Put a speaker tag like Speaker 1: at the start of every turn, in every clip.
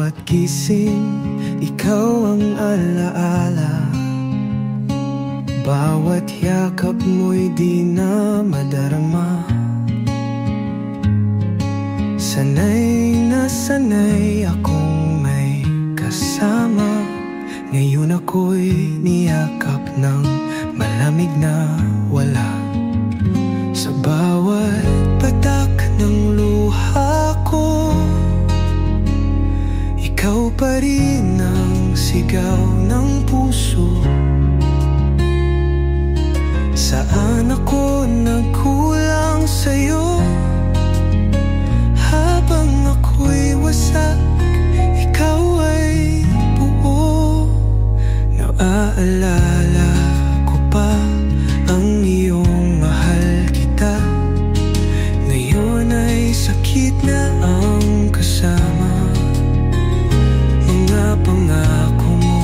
Speaker 1: bawat gising, ikaw ang alaala. Bawat yakap mo'y di na madarama. Sanay na sanay akong may kasama. Ngayon ako'y niyakap ng malamig na wala. Sa bawat patak ng luha ko, ikaw pa rin ang sigaw ng puso. Saan ako nagkulang sa'yo? Habang ako'y wasak, ikaw ay buo. Naaalala ko pa ang iyong mahal kita. Ngayon ay sakit na ang kasama. Mga pangako mo,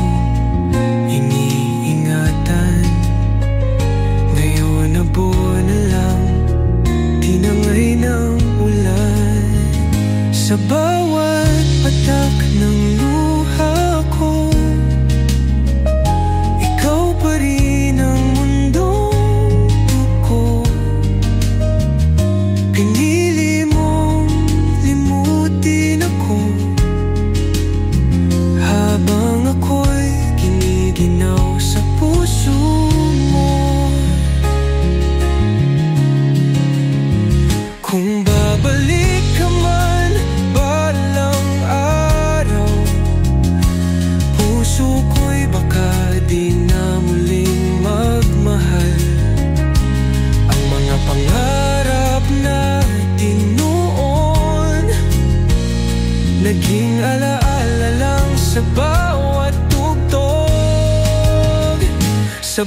Speaker 1: iniingatan. Ngayon na buwan na lang, tinangay ng ulan. Sa bawat patak ng luha ko, ikaw pa rin ang mundong buko. Pinili mong limutin ako, habang ako'y giniginaw sa puso mo. Kung babalik ka man balang araw, puso ko'y baka di na muling magmahal. Ang mga pangarap natin noon, naging alaala lang sa bawat tugtog. Sa